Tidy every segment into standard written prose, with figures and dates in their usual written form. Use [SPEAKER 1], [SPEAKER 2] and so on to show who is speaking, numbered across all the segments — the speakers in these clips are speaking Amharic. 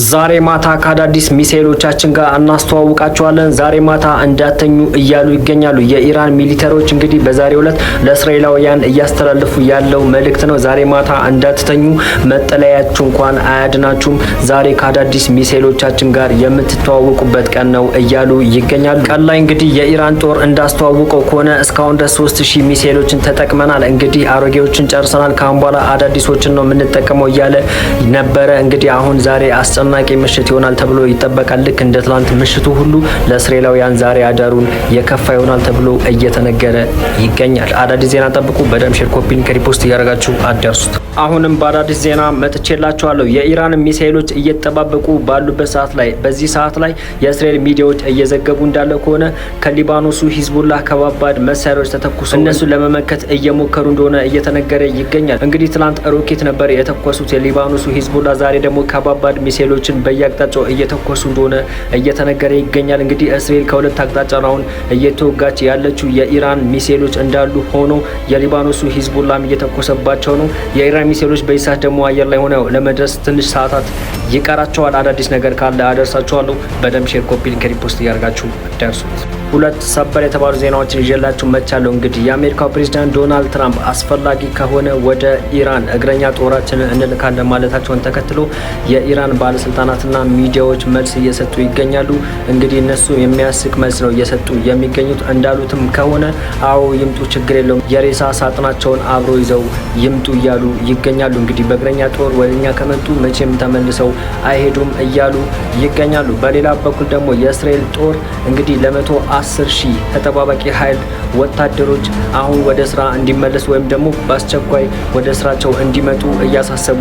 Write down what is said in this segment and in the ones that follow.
[SPEAKER 1] ዛሬ ማታ ከአዳዲስ ሚሳኤሎቻችን ጋር እናስተዋውቃቸዋለን። ዛሬ ማታ እንዳተኙ እያሉ ይገኛሉ የኢራን ሚሊተሪዎች። እንግዲህ በዛሬው ዕለት ለእስራኤላውያን እያስተላለፉ ያለው መልእክት ነው። ዛሬ ማታ እንዳትተኙ፣ መጠለያችሁ እንኳን አያድናችሁም። ዛሬ ከአዳዲስ ሚሳኤሎቻችን ጋር የምትተዋወቁበት ቀን ነው እያሉ ይገኛሉ። ቀን ላይ እንግዲህ የኢራን ጦር እንዳስተዋወቀው ከሆነ እስካሁን ድረስ 3000 ሚሳኤሎችን ተጠቅመናል። እንግዲህ አሮጌዎችን ጨርሰናል፣ ካሁን በኋላ አዳዲሶችን ነው የምንጠቀመው እያለ ነበረ። እንግዲህ አሁን ዛሬ አስጨናቂ ምሽት ይሆናል ተብሎ ይጠበቃል። ልክ እንደ ትላንት ምሽቱ ሁሉ ለእስራኤላውያን ዛሬ አዳሩን የከፋ ይሆናል ተብሎ እየተነገረ ይገኛል። አዳዲስ ዜና ጠብቁ። በደም ሼር፣ ኮፒ ሊንክ፣ ሪፖስት እያደረጋችሁ አዳርሱት። አሁንም በአዳዲስ ዜና መጥቼላችኋለሁ። የኢራን ሚሳኤሎች እየተጠባበቁ ባሉበት ሰዓት ላይ በዚህ ሰዓት ላይ የእስራኤል ሚዲያዎች እየዘገቡ እንዳለ ከሆነ ከሊባኖሱ ሂዝቡላህ ከባባድ መሳሪያዎች ተተኩሶ እነሱን ለመመከት እየሞከሩ እንደሆነ እየተነገረ ይገኛል። እንግዲህ ትላንት ሮኬት ነበር የተኮሱት የሊባኖሱ ሂዝቡላህ፣ ዛሬ ደግሞ ከባባድ ሚሳኤሎችን በየአቅጣጫው እየተኮሱ እንደሆነ እየተነገረ ይገኛል። እንግዲህ እስራኤል ከሁለት አቅጣጫ አሁን እየተወጋች ያለችው የኢራን ሚሳኤሎች እንዳሉ ሆኖ የሊባኖሱ ሂዝቡላህም እየተኮሰባቸው ነው። የኢራን ሚሳኤሎች በዚህ ሰዓት ደግሞ አየር ላይ ሆነው ለመድረስ ትንሽ ሰዓታት ይቀራቸዋል። አዳዲስ ነገር ካለ አደርሳችኋለሁ። በደም ሼር፣ ኮፒ ሊንክ፣ ሪፖስት እያደርጋችሁ ደርሱት። ሁለት ሰበር የተባሉ ዜናዎችን ይዤላችሁ መቻለሁ። እንግዲህ የአሜሪካው ፕሬዝዳንት ዶናልድ ትራምፕ አስፈላጊ ከሆነ ወደ ኢራን እግረኛ ጦራችንን እንልካለን ማለታቸውን ተከትሎ የኢራን ባለስልጣናትና ሚዲያዎች መልስ እየሰጡ ይገኛሉ። እንግዲህ እነሱ የሚያስቅ መልስ ነው እየሰጡ የሚገኙት። እንዳሉትም ከሆነ አዎ ይምጡ፣ ችግር የለውም፣ የሬሳ ሳጥናቸውን አብሮ ይዘው ይምጡ እያሉ ይገኛሉ። እንግዲህ በእግረኛ ጦር ወደኛ ከመጡ መቼም ተመልሰው አይሄዱም እያሉ ይገኛሉ። በሌላ በኩል ደግሞ የእስራኤል ጦር እንግዲህ ለ110,000 ተጠባባቂ ኃይል ወታደሮች አሁን ወደ ስራ እንዲመለሱ ወይም ደግሞ በአስቸኳይ ወደ ስራቸው እንዲመጡ እያሳሰቡ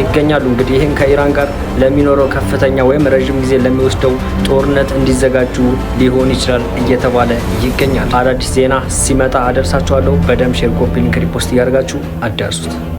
[SPEAKER 1] ይገኛሉ። እንግዲህ ይህን ከኢራን ጋር ለሚኖረው ከፍተኛ ወይም ረዥም ጊዜ ለሚወስደው ጦርነት እንዲዘጋጁ ሊሆን ይችላል እየተባለ ይገኛል። አዳዲስ ዜና ሲመጣ አደርሳችኋለሁ። በደም ሼር፣ ኮፒ ሊንክ፣ ሪፖስት እያደርጋችሁ አዳርሱት።